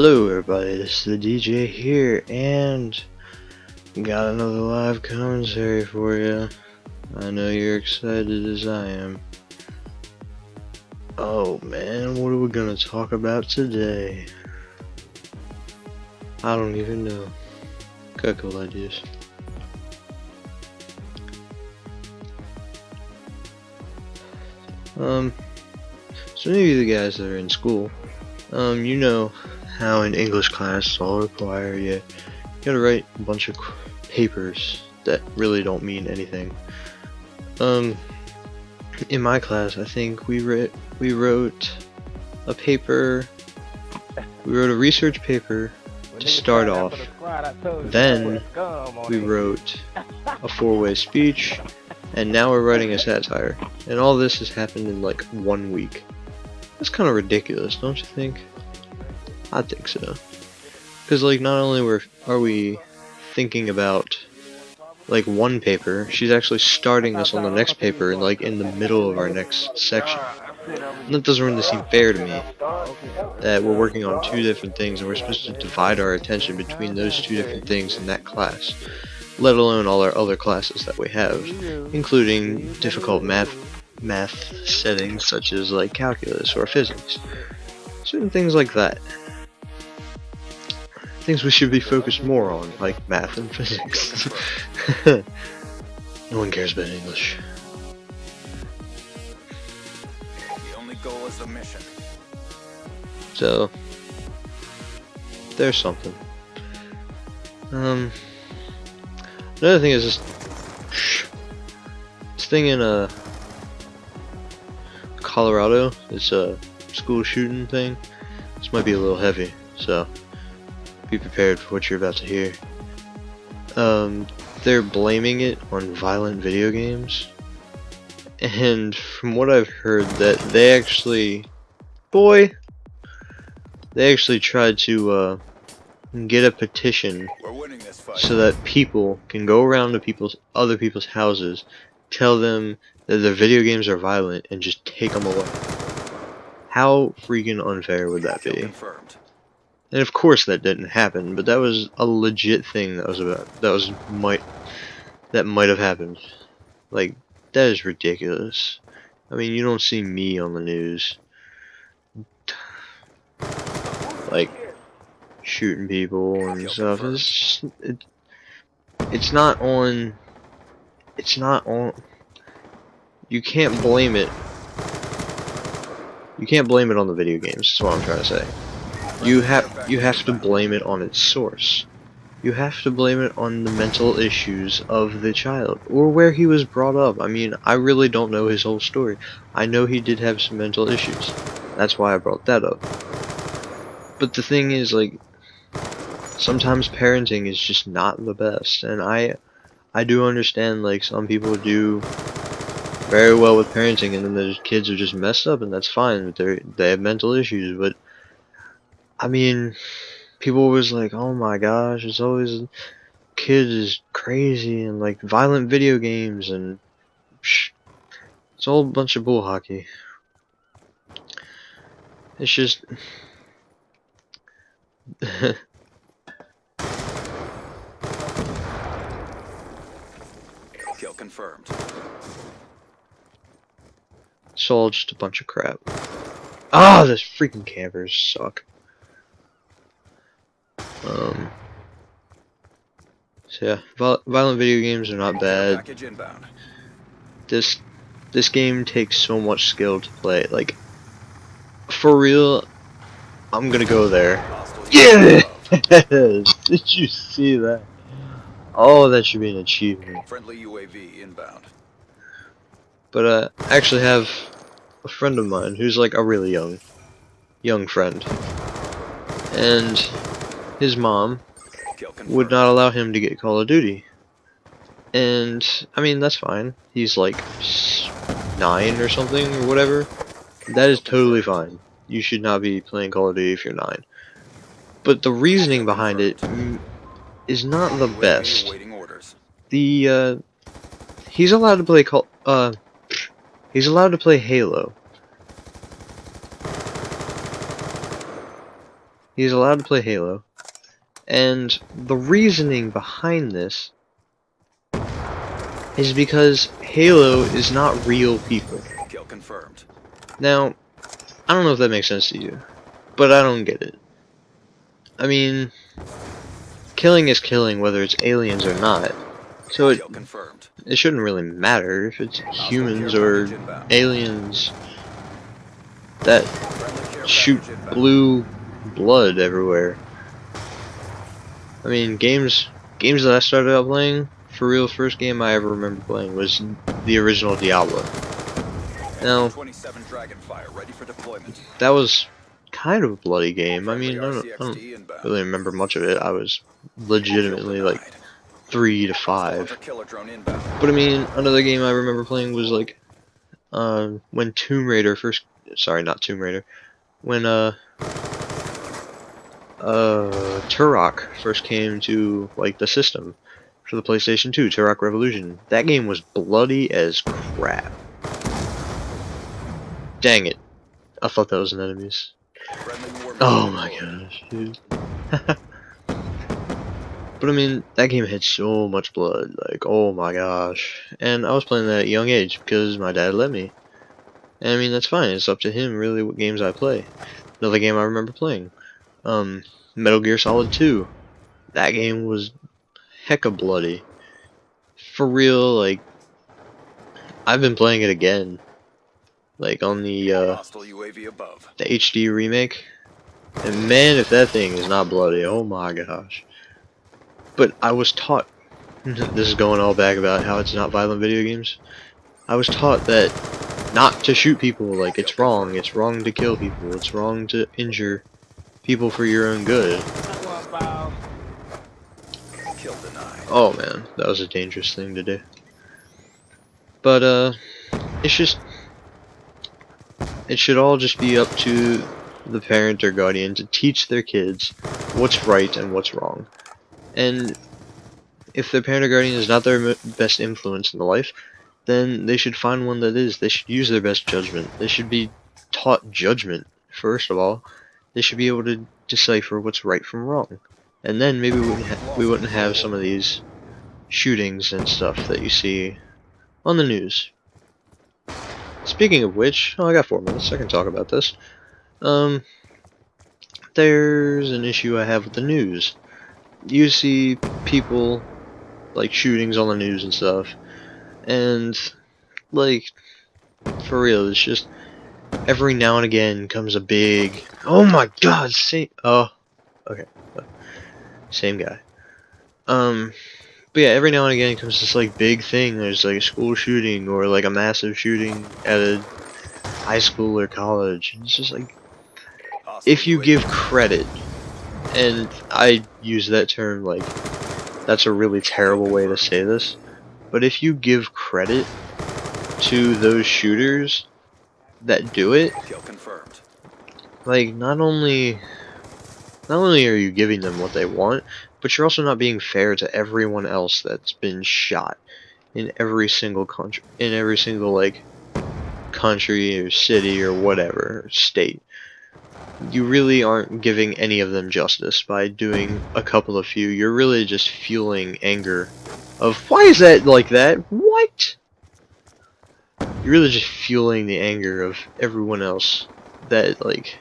Hello everybody, this is the DJ here, and got another live commentary for you. I know you're excited as I am. Oh man, what are we gonna talk about today? I don't even know. Got a couple ideas. So maybe the guys that are in school, you know how in English class all require you gotta write a bunch of papers that really don't mean anything. In my class, I think we wrote a paper. We wrote a research paper to start off. Then we wrote a four-way speech, and now we're writing a satire. And all this has happened in like 1 week. That's kind of ridiculous, don't you think? I think so. Because like not only are we thinking about like one paper, she's actually starting us on the next paper like in the middle of our next section. And that doesn't really seem fair to me. That we're working on two different things and we're supposed to divide our attention between those two different things in that class. Let alone all our other classes that we have, including difficult math settings such as like calculus or physics. Certain things like that. Things we should be focused more on, like math and physics. No one cares about English. The only goal is the mission. So there's something. Another thing is this thing in Colorado. It's a school shooting thing. This might be a little heavy, so be prepared for what you're about to hear. They're blaming it on violent video games, and from what I've heard, that they actually tried to get a petition so that people can go around to other people's houses, tell them that their video games are violent, and just take them away. How freaking unfair would that be? And of course that didn't happen, but that was a legit thing that might have happened. Like, that is ridiculous. I mean, you don't see me on the news like shooting people and stuff. It's not on. You can't blame it. You can't blame it on the video games. That's what I'm trying to say. You have to blame it on its source. You have to blame it on the mental issues of the child, or where he was brought up. I mean, I really don't know his whole story. I know he did have some mental issues. That's why I brought that up. But the thing is, like, sometimes parenting is just not the best, and I do understand, like, some people do very well with parenting, and then their kids are just messed up, and that's fine. They have mental issues, but I mean, people always like, oh my gosh, it's always kid is crazy and like violent video games, and it's all a bunch of bull hockey. It's just Kill confirmed. it's all just a bunch of crap. Ah, those freaking campers suck. So yeah, violent video games are not bad. Package inbound. This game takes so much skill to play. Like, for real, I'm gonna go there. Yeah! Did you see that? Oh, that should be an achievement. Friendly UAV inbound. But I actually have a friend of mine who's like a really young friend, and his mom would not allow him to get Call of Duty. And I mean, that's fine. He's like 9 or something or whatever. That is totally fine. You should not be playing Call of Duty if you're 9. But the reasoning behind it is not the best. He's allowed to play he's allowed to play Halo. He's allowed to play Halo. And the reasoning behind this is because Halo is not real people. Kill confirmed. Now, I don't know if that makes sense to you, but I don't get it. I mean, killing is killing whether it's aliens or not. So Kill confirmed. it shouldn't really matter if it's humans or aliens that shoot blue blood everywhere. I mean, games that I started out playing, for real, first game I ever remember playing was the original Diablo. Now, 27 Dragonfire ready for deployment. that was kind of a bloody game. I mean, I don't really remember much of it. I was legitimately like 3 to 5. But I mean, another game I remember playing was like when Tomb Raider first, sorry, not Tomb Raider, when Turok first came to like the system for the PlayStation 2, Turok Revolution. That game was bloody as crap. Dang it. I thought that was an enemy's. Oh my gosh, dude. But I mean, that game had so much blood, like, oh my gosh. And I was playing that at a young age because my dad let me. And I mean, that's fine, it's up to him really what games I play. Another game I remember playing, Metal Gear Solid 2. That game was hecka bloody. For real, like, I've been playing it again. Like on the HD remake. And man, if that thing is not bloody, oh my gosh. But I was taught, this is going all back about how it's not violent video games. I was taught that not to shoot people, like it's wrong to kill people, it's wrong to injure people for your own good. Oh man, that was a dangerous thing to do. But it's just, it should all just be up to the parent or guardian to teach their kids what's right and what's wrong. And if their parent or guardian is not their best influence in the life, then they should find one that is. They should use their best judgment. They should be taught judgment, first of all. They should be able to decipher what's right from wrong. And then maybe we wouldn't have some of these shootings and stuff that you see on the news. Speaking of which, oh, I got 4 minutes, I can talk about this. There's an issue I have with the news. You see people, like, shootings on the news and stuff, and, like, for real, it's just, every now and again comes a big, oh my god, okay, same guy. But yeah, every now and again comes this, like, big thing, there's, like, a school shooting, or, like, a massive shooting at a high school or college, and it's just, like, if you give credit, and I use that term like, that's a really terrible way to say this, but if you give credit to those shooters that do it, like, not only are you giving them what they want, but you're also not being fair to everyone else that's been shot in every single country, like, country or city or whatever, or state. You really aren't giving any of them justice by doing a couple of few. You're really just fueling anger of, why is that like that? What? You're really just fueling the anger of everyone else that, like,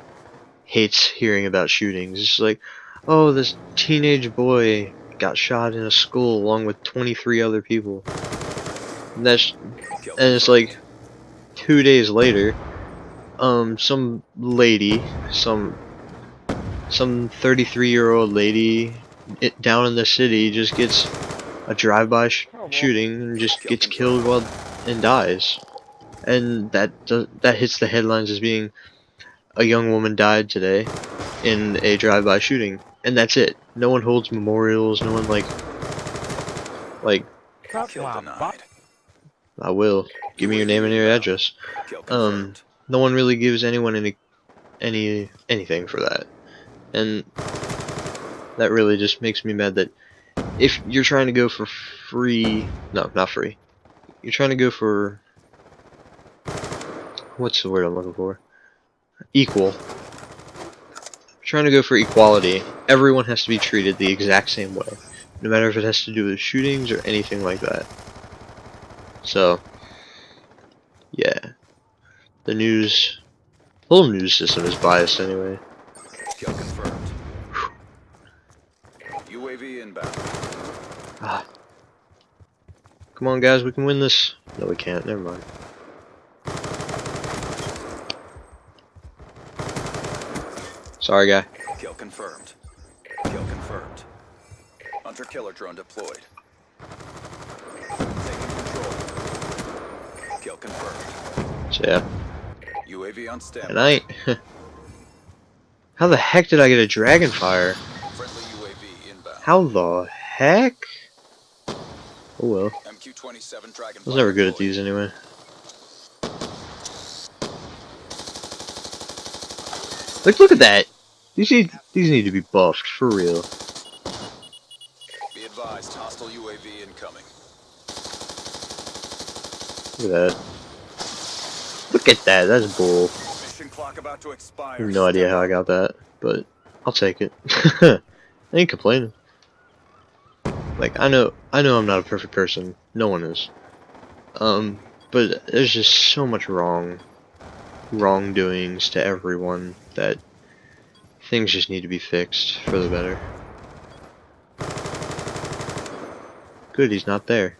hates hearing about shootings. It's like, oh, this teenage boy got shot in a school along with 23 other people. And it's like 2 days later, some lady, some 33-year-old lady down in the city just gets a drive-by shooting and just gets killed and dies. And that hits the headlines as being a young woman died today in a drive-by shooting, and that's it. No one holds memorials, no one like I will. Give me your name and your address. No one really gives anyone anything for that, and that really just makes me mad that if you're trying to go for free, no, not free, you're trying to go for, what's the word I'm looking for? Equal. trying to go for equality. Everyone has to be treated the exact same way, no matter if it has to do with shootings or anything like that. So, yeah, the whole news system is biased anyway. Kill confirmed. UAV inbound. Ah. Come on, guys, we can win this. No, we can't. Never mind. Sorry, guy. Kill confirmed. Kill confirmed. Hunter-killer drone deployed. Taking control. Kill confirmed. So, yeah. UAV on standby. And how the heck did I get a dragon fire? Friendly UAV inbound. How the heck? Oh well. MQ-27 Dragon I was never good at these anyway. Look at that! These need to be buffed, for real. Be advised, hostile UAV incoming. Look at that. Look at that, that's bull. Mission clock about to I expire. have no idea how I got that, but I'll take it. I ain't complaining. Like, I know I'm not a perfect person. No one is. But there's just so much wrongdoings to everyone that things just need to be fixed for the better. Good, he's not there.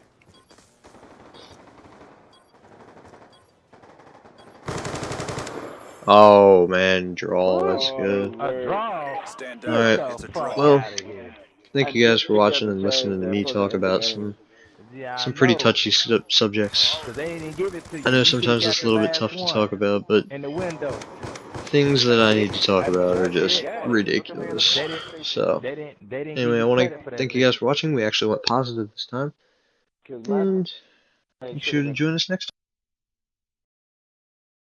Oh man, draw, that's good. A draw. Stand down. Alright, It's a draw. well, thank you guys for watching and listening to me talk about some pretty touchy subjects. I know sometimes it's a little bit tough to talk about, but things that I need to talk about are just ridiculous. So, anyway, I want to thank you guys for watching. We actually went positive this time, and you should join us next time.